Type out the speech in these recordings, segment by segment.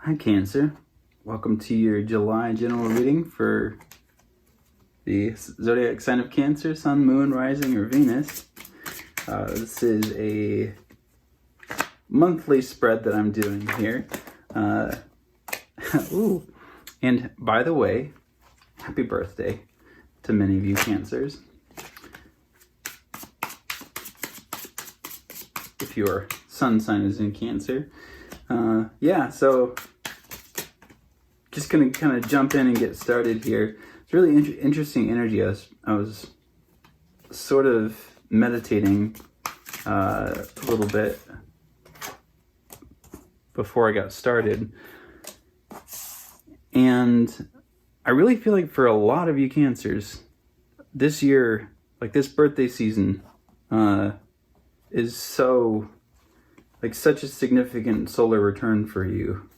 Hi Cancer, welcome to your July general reading for the zodiac sign of Cancer, Sun, Moon, Rising, or Venus. This is a monthly spread that I'm doing here. Ooh, and by the way, happy birthday to many of you Cancers. If your sun sign is in Cancer. So just gonna kind of jump in and get started here. It's really interesting energy. I was sort of meditating a little bit before I got started, and I really feel like for a lot of you Cancers, this year, like this birthday season, is such a significant solar return for you.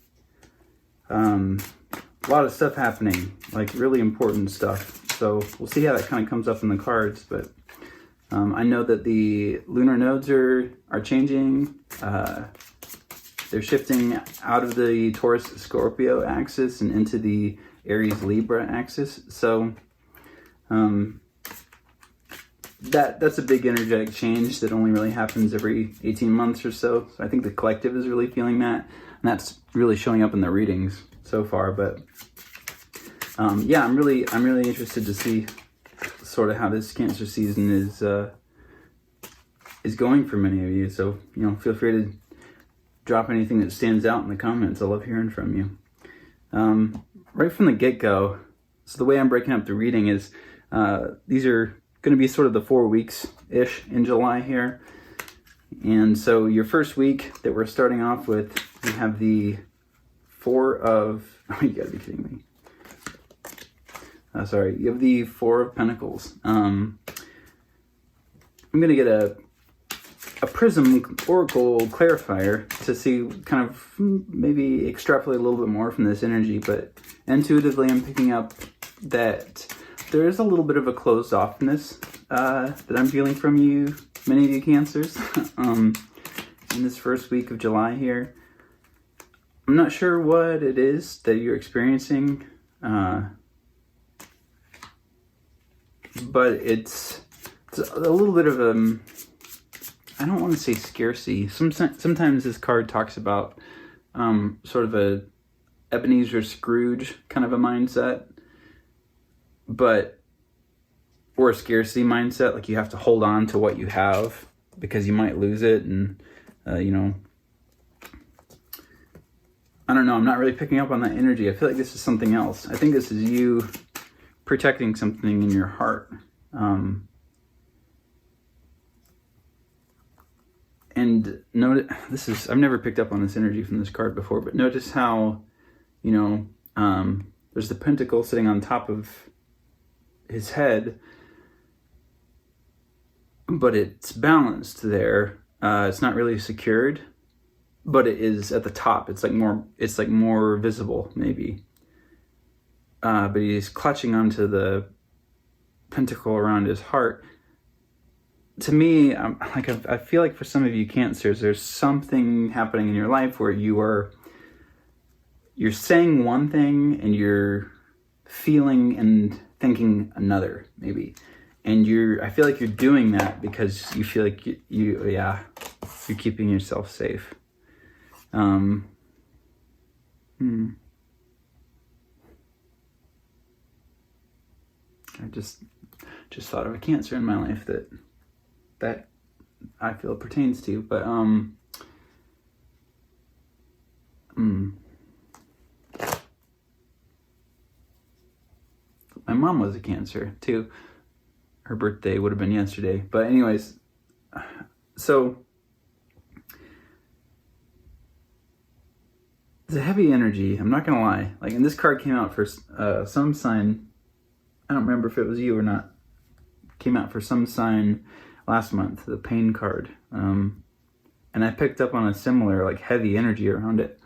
A lot of stuff happening, like really important stuff. So we'll see how that kind of comes up in the cards, but I know that the lunar nodes are changing. They're shifting out of the Taurus-Scorpio axis and into the Aries-Libra axis. So that's a big energetic change that only really happens every 18 months or so. So I think the collective is really feeling that, and that's really showing up in the readings so far. But I'm really interested to see sort of how this Cancer season is going for many of you. So feel free to drop anything that stands out in the comments. I love hearing from you. Right from the get-go, so the way I'm breaking up the reading is these are going to be sort of the 4 weeks-ish in July here. And so your first week that we're starting off with, we have the Four of... Oh, you gotta be kidding me. You have the Four of Pentacles. I'm going to get a Prism Oracle clarifier to see, kind of maybe extrapolate a little bit more from this energy, but intuitively I'm picking up that there is a little bit of a closed offness that I'm feeling from you, many of you Cancers, in this first week of July here. I'm not sure what it is that you're experiencing, but it's a little bit of I don't want to say scarcity. Sometimes this card talks about sort of a Ebenezer Scrooge kind of a mindset, or a scarcity mindset, like you have to hold on to what you have because you might lose it, and I don't know, I'm not really picking up on that energy. I feel like this is something else. I think this is you protecting something in your heart. And notice, I've never picked up on this energy from this card before, but notice how, there's the pentacle sitting on top of his head, but it's balanced there. It's not really secured, but it is at the top. It's like more visible maybe. But he's clutching onto the pentacle around his heart. To me, I feel like for some of you Cancers, there's something happening in your life where you're saying one thing and you're feeling and thinking another, maybe. And I feel like you're doing that because you feel like you're keeping yourself safe. I just thought of a Cancer in my life that I feel pertains to, but my mom was a Cancer too. Her birthday would have been yesterday, but anyways, so it's a heavy energy, I'm not gonna lie. Like, and this card came out for some sign, I don't remember if it was you or not, came out for some sign last month, the pain card, and I picked up on a similar like heavy energy around it,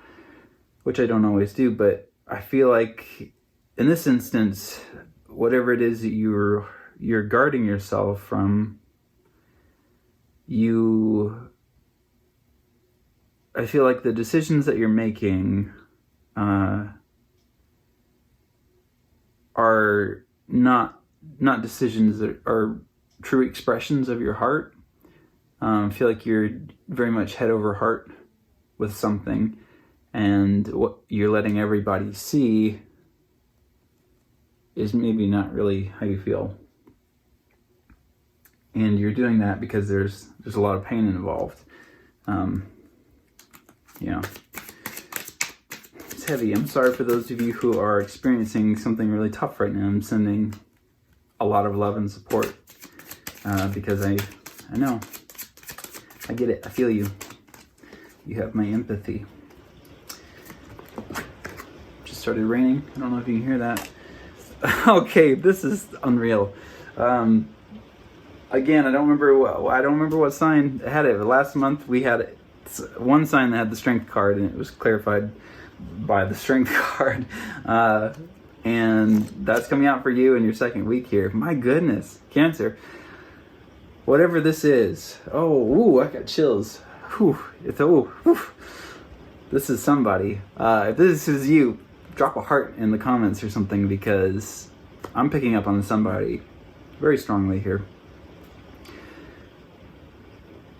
which I don't always do, but I feel like in this instance, whatever it is that you're guarding yourself from, I feel like the decisions that you're making are not decisions that are true expressions of your heart. I feel like you're very much head over heart with something, and what you're letting everybody see is maybe not really how you feel. And you're doing that because there's a lot of pain involved. It's heavy. I'm sorry for those of you who are experiencing something really tough right now. I'm sending a lot of love and support because I know. I get it. I feel you. You have my empathy. Just started raining. I don't know if you can hear that. Okay, this is unreal. Again, I don't remember what sign had it. Last month we had one sign that had the strength card, and it was clarified by the strength card. And that's coming out for you in your second week here. My goodness, Cancer. Whatever this is. Oh, I got chills. This is somebody. If this is you, drop a heart in the comments or something, because I'm picking up on somebody very strongly here.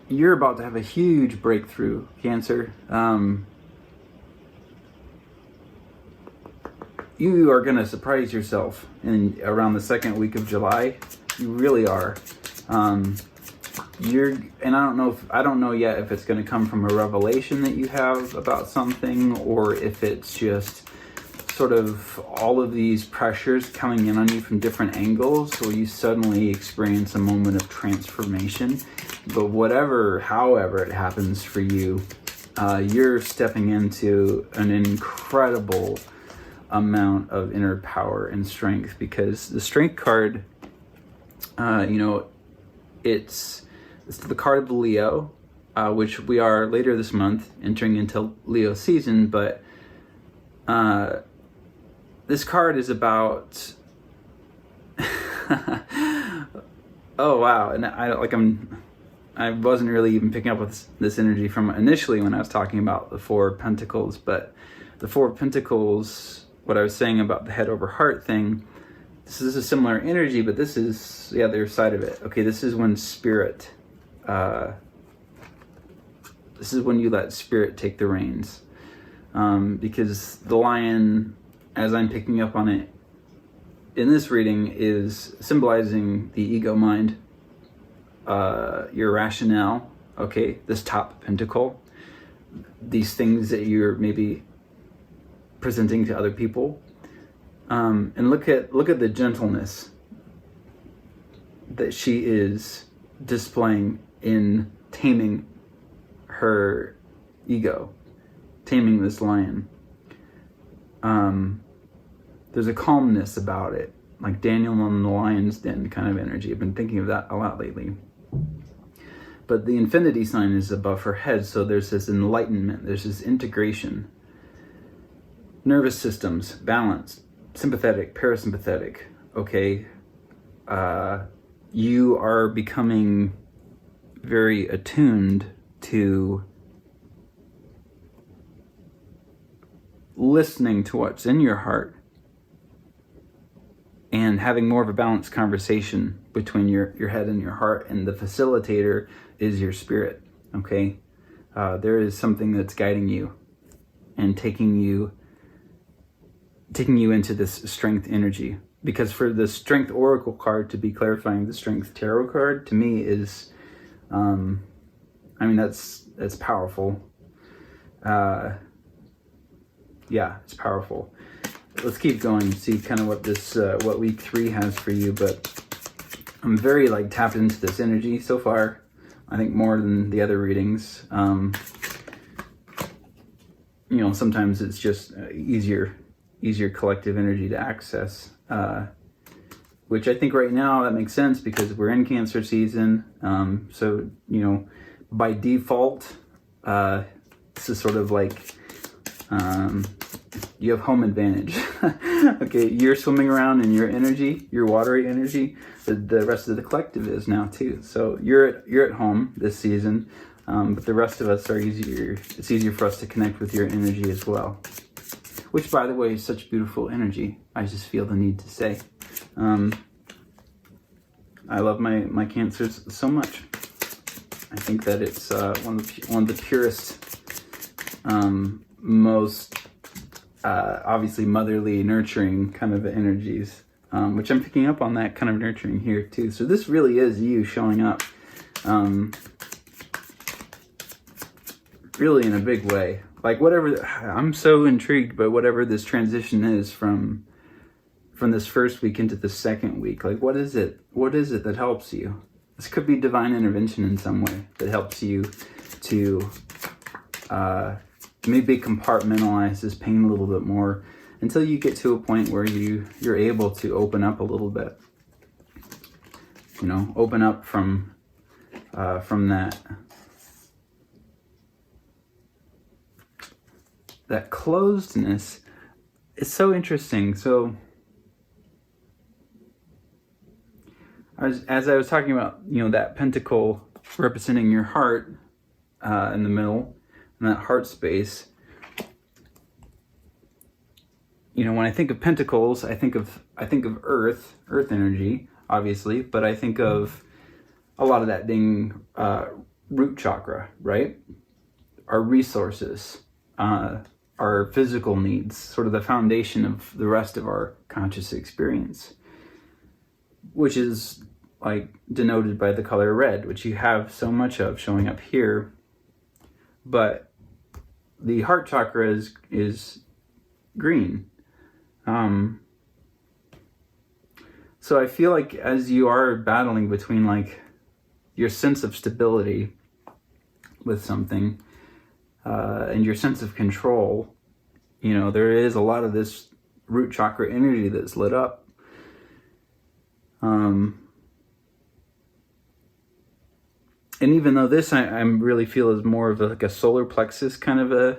You're about to have a huge breakthrough, Cancer. You are going to surprise yourself around the second week of July. You really are. And I don't know yet if it's going to come from a revelation that you have about something, or if it's just sort of all of these pressures coming in on you from different angles, so you suddenly experience a moment of transformation. But however it happens for you, you're stepping into an incredible amount of inner power and strength, because the strength card, it's the card of Leo, which we are later this month entering into Leo season. But this card is about oh wow, and I wasn't really even picking up with this energy from initially when I was talking about the Four of Pentacles. But the Four of Pentacles, what I was saying about the head over heart thing, this is a similar energy, but this is the other side of it. Okay, this is when spirit, this is when you let spirit take the reins. Because the lion, as I'm picking up on it in this reading, is symbolizing the ego mind, your rationale, okay, this top pentacle, these things that you're maybe presenting to other people. And look at the gentleness that she is displaying in taming her ego, taming this lion. There's a calmness about it, like Daniel on the lion's den kind of energy. I've been thinking of that a lot lately. But the infinity sign is above her head, so there's this enlightenment, there's this integration. Nervous systems, balance, sympathetic, parasympathetic, okay? You are becoming very attuned to listening to what's in your heart and having more of a balanced conversation between your head and your heart, and the facilitator is your spirit, okay? There is something that's guiding you and taking you into this strength energy. Because for the strength oracle card to be clarifying the strength tarot card, to me is, that's powerful. Yeah, it's powerful. Let's keep going and see kind of what week 3 has for you. But I'm very tapped into this energy so far. I think more than the other readings. Sometimes it's just easier collective energy to access, which I think right now that makes sense because we're in Cancer season. So by default, this is sort of you have home advantage. Okay, you're swimming around in your energy, your watery energy. The rest of the collective is now too. So you're at home this season, but the rest of us are easier. It's easier for us to connect with your energy as well. which, by the way, is such beautiful energy. I just feel the need to say. I love my Cancers so much. I think that it's one of the purest, most obviously motherly, nurturing kind of energies, which I'm picking up on that kind of nurturing here too. So this really is you showing up, really in a big way. Like whatever, I'm so intrigued by whatever this transition is from this first week into the second week. Like what is it? What is it that helps you? This could be divine intervention in some way that helps you to maybe compartmentalize this pain a little bit more until you get to a point where you're able to open up a little bit. You know, open up from that closedness. It's so interesting. So as I was talking about, you know, that pentacle representing your heart in the middle, and that heart space. You know, when I think of pentacles, I think of earth energy, obviously, but I think of a lot of that being root chakra, right? Our resources, our physical needs, sort of the foundation of the rest of our conscious experience, which is like denoted by the color red, which you have so much of showing up here. But the heart chakra is green. So I feel like as you are battling between like your sense of stability with something and your sense of control, you know, there is a lot of this root chakra energy that's lit up. And even though this I really feel is more of like a solar plexus kind of a,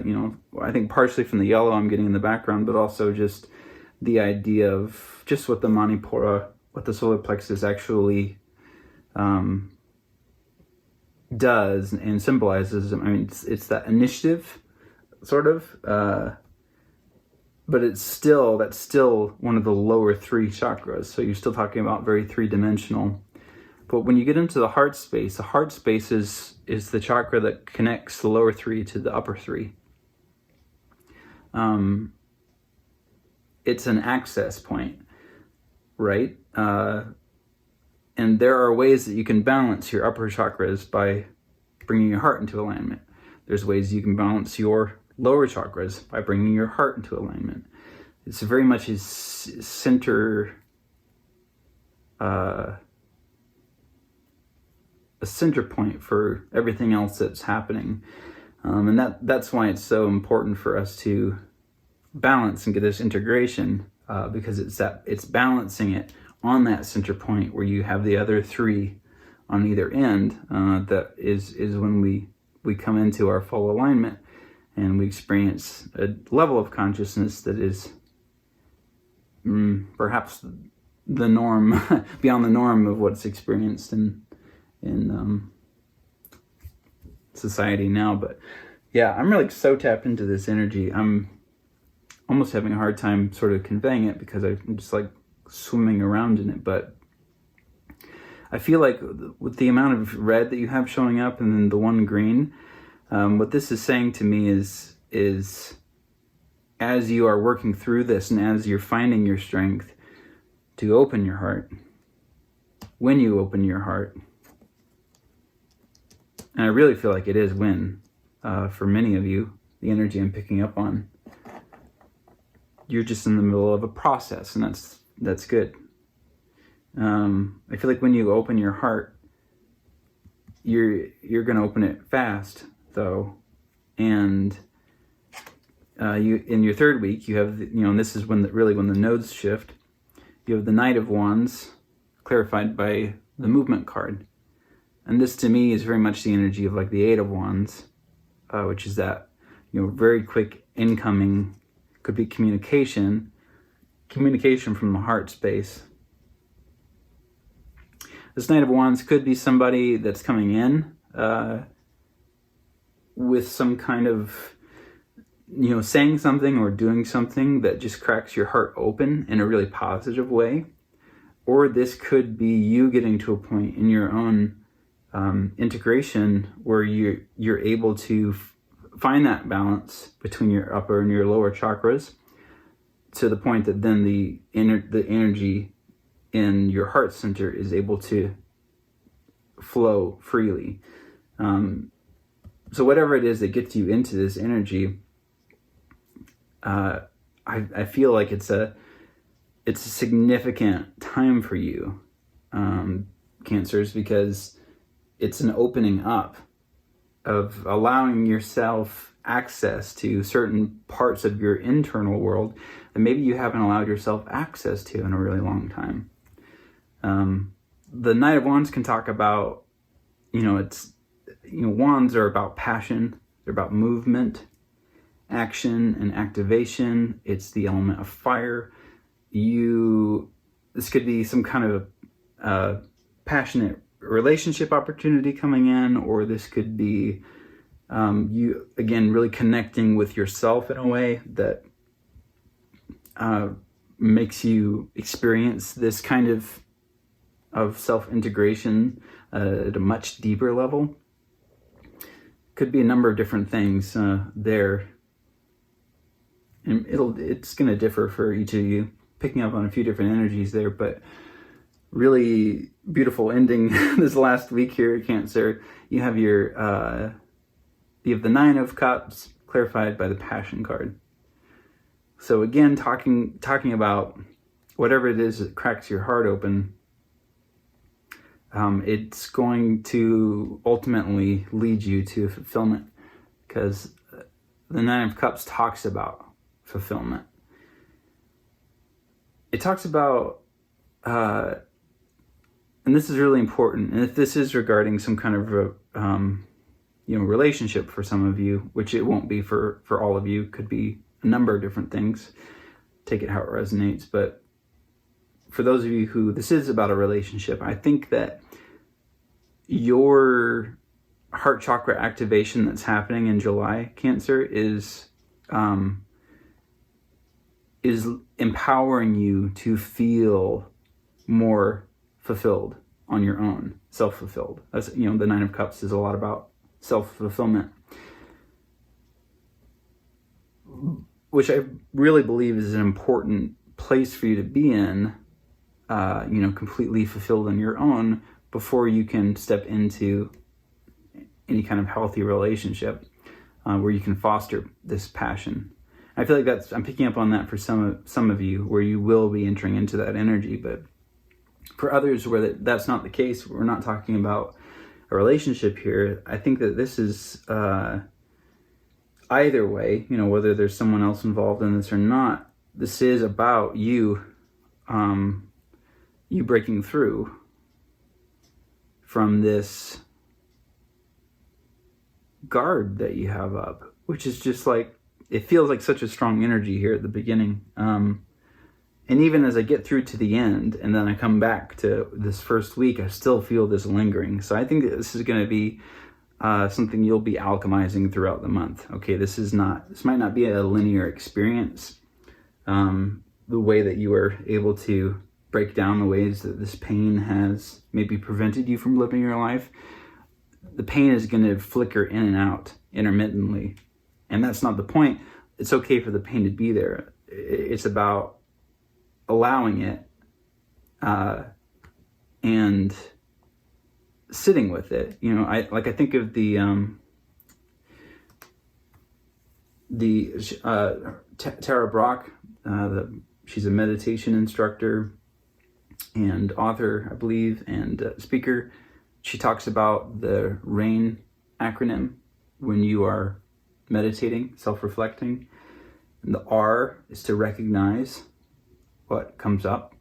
you know, I think partially from the yellow I'm getting in the background, but also just the idea of just what the Manipura, what the solar plexus actually does and symbolizes. I mean, it's that initiative, sort of, but that's still one of the lower three chakras. So you're still talking about very three-dimensional. But when you get into the heart space is the chakra that connects the lower three to the upper three. It's an access point, right? And there are ways that you can balance your upper chakras by bringing your heart into alignment. There's ways you can balance your lower chakras by bringing your heart into alignment. It's very much a center point for everything else that's happening. And that's why it's so important for us to balance and get this integration, because it's balancing it on that center point where you have the other three on either end. That is when we come into our full alignment and we experience a level of consciousness that is perhaps the norm, beyond the norm of what's experienced in society now. But yeah, I'm really so tapped into this energy. I'm almost having a hard time sort of conveying it because I'm just like swimming around in it. But I feel like with the amount of red that you have showing up and then the one green, what this is saying to me is as you are working through this and as you're finding your strength to open your heart, when you open your heart, and I really feel like it is when, for many of you, the energy I'm picking up on, you're just in the middle of a process, and that's good. I feel like when you open your heart, you're going to open it fast, though, and you in your third week you have and this is when the nodes shift. You have the Knight of Wands, clarified by the Movement card. And this to me is very much the energy of like the Eight of Wands, which is that, very quick incoming, could be communication from the heart space. This Knight of Wands could be somebody that's coming in with some kind of saying something or doing something that just cracks your heart open in a really positive way. Or this could be you getting to a point in your own integration where you're able to find that balance between your upper and your lower chakras, to the point that then the energy in your heart center is able to flow freely. So whatever it is that gets you into this energy, I feel like it's a significant time for you, Cancers, because it's an opening up of allowing yourself access to certain parts of your internal world that maybe you haven't allowed yourself access to in a really long time. The Knight of Wands can talk about, wands are about passion, they're about movement, action, and activation. It's the element of fire. This could be some kind of passionate relationship opportunity coming in, or this could be you, again, really connecting with yourself in a way that makes you experience this kind of self-integration at a much deeper level. Could be a number of different things there. And it's going to differ for each of you, picking up on a few different energies there, but really beautiful ending this last week here, Cancer. You have the 9 of Cups clarified by the Passion card. So again, talking about whatever it is that cracks your heart open, it's going to ultimately lead you to fulfillment, because the 9 of Cups talks about fulfillment. It talks about, and this is really important, and if this is regarding some kind of relationship for some of you, which it won't be for all of you, could be a number of different things, take it how it resonates. But for those of you who this is about a relationship, I think that your heart chakra activation that's happening in July, Cancer, is empowering you to feel more fulfilled on your own, self-fulfilled. That's, the 9 of Cups is a lot about self-fulfillment, which I really believe is an important place for you to be in, completely fulfilled on your own before you can step into any kind of healthy relationship where you can foster this passion. I feel like I'm picking up on that for some of you, where you will be entering into that energy. But for others where that's not the case, we're not talking about a relationship here. I think that this is either way, whether there's someone else involved in this or not, this is about you breaking through from this guard that you have up, which is just like, it feels like such a strong energy here at the beginning. And even as I get through to the end, and then I come back to this first week, I still feel this lingering. So I think that this is going to be something you'll be alchemizing throughout the month. Okay, this might not be a linear experience. The way that you are able to break down the ways that this pain has maybe prevented you from living your life, the pain is going to flicker in and out intermittently. And that's not the point. It's okay for the pain to be there. It's about allowing it and sitting with it. I think of Tara Brach. She's a meditation instructor and author, I believe, and speaker. She talks about the RAIN acronym when you are meditating, self-reflecting. And the R is to recognize what comes up.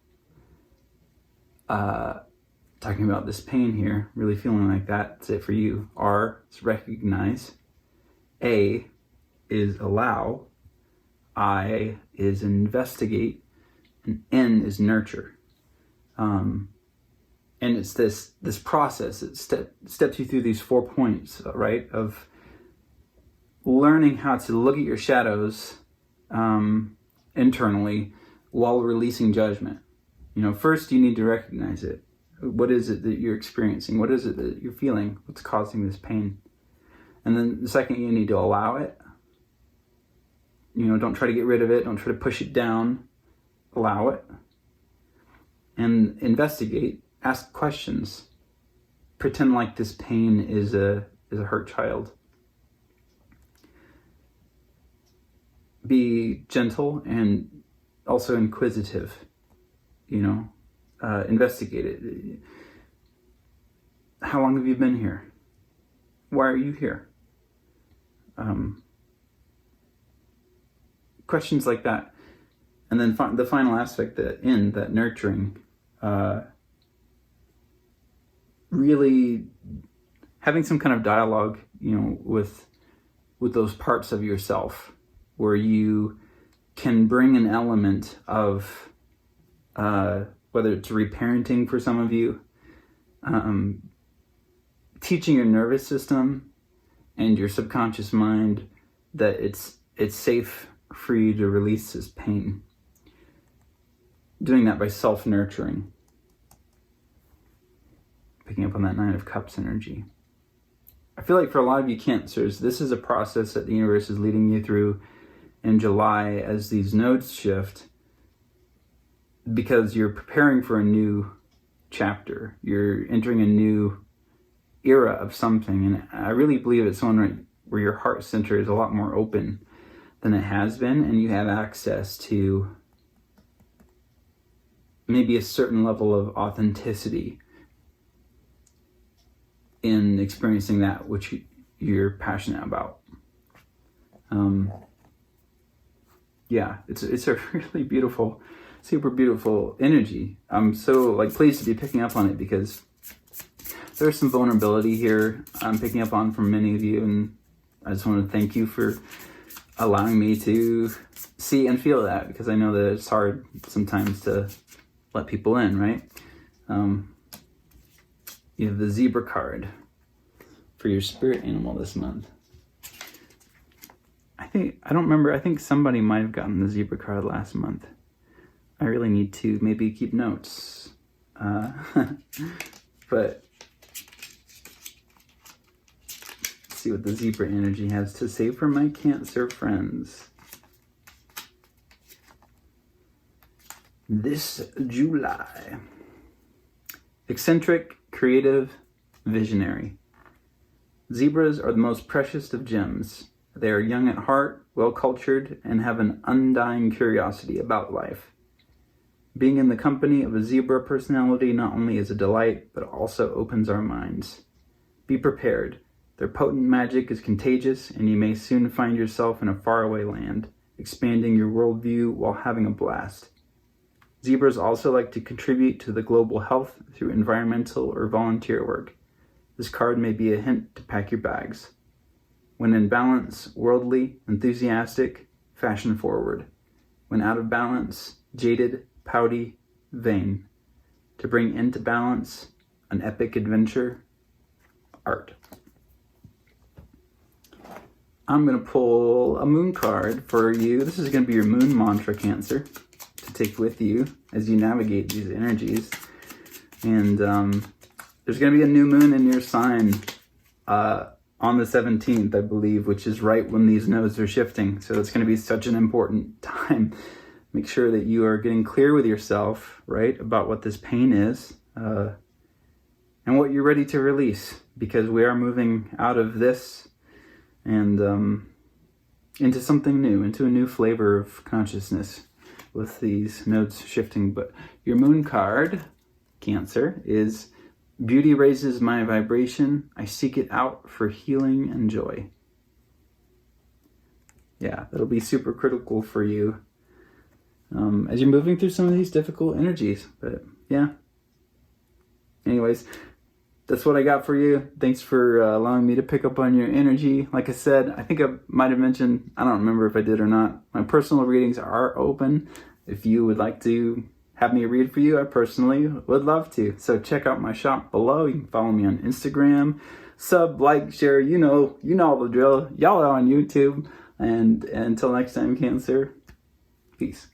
Talking about this pain here, really feeling like that's it for you. R is recognize. A is allow. I is investigate. And N is nurture. And it's this process. It steps you through these 4 points, right? Of learning how to look at your shadows internally while releasing judgment. First you need to recognize it. What is it that you're experiencing? What is it that you're feeling? What's causing this pain? And then the second, you need to allow it. Don't try to get rid of it. Don't try to push it down. Allow it. And investigate. Ask questions. Pretend like this pain is a hurt child. Be gentle and also inquisitive. Investigate it. How long have you been here? Why are you here? Questions like that. And then the final aspect, that nurturing, really having some kind of dialogue, with those parts of yourself where you can bring an element of, whether it's reparenting for some of you, teaching your nervous system and your subconscious mind that it's safe for you to release this pain. Doing that by self-nurturing. Picking up on that Nine of Cups energy. I feel like for a lot of you Cancers, this is a process that the universe is leading you through in July as these nodes shift, because you're preparing for a new chapter. You're entering a new era of something, and I really believe it's one where your heart center is a lot more open than it has been, and you have access to maybe a certain level of authenticity in experiencing that which you're passionate about. It's a really beautiful, super beautiful energy. I'm so pleased to be picking up on it, because there's some vulnerability here I'm picking up on from many of you, and I just want to thank you for allowing me to see and feel that, because I know that it's hard sometimes to let people in, right? You have the zebra card for your spirit animal this month. I don't remember, I think somebody might have gotten the zebra card last month. I really need to maybe keep notes. But let's see what the zebra energy has to say for my Cancer friends this July. Eccentric, creative, visionary. Zebras are the most precious of gems. They are young at heart, well-cultured, and have an undying curiosity about life. Being in the company of a zebra personality not only is a delight, but also opens our minds. Be prepared. Their potent magic is contagious, and you may soon find yourself in a faraway land, expanding your worldview while having a blast. Zebras also like to contribute to the global health through environmental or volunteer work. This card may be a hint to pack your bags. When in balance, worldly, enthusiastic, fashion forward. When out of balance, jaded, pouty, vain. To bring into balance, an epic adventure, art. I'm going to pull a moon card for you. This is going to be your moon mantra, Cancer, to take with you as you navigate these energies. And there's going to be a new moon in your sign on the 17th, I believe, which is right when these nodes are shifting. So it's going to be such an important time. Make sure that you are getting clear with yourself, right, about what this pain is and what you're ready to release, because we are moving out of this and into something new, into a new flavor of consciousness with these nodes shifting. But your moon card, Cancer, is beauty raises my vibration. I seek it out for healing and joy. Yeah, that'll be super critical for you as you're moving through some of these difficult energies. But yeah. Anyways, that's what I got for you. Thanks for allowing me to pick up on your energy. Like I said, I think I might have mentioned, I don't remember if I did or not, my personal readings are open. If you would like to have me read for you, I personally would love to. So check out my shop below. You can follow me on Instagram. sub, like, share. You know all the drill. Y'all are on YouTube. And until next time, Cancer, peace.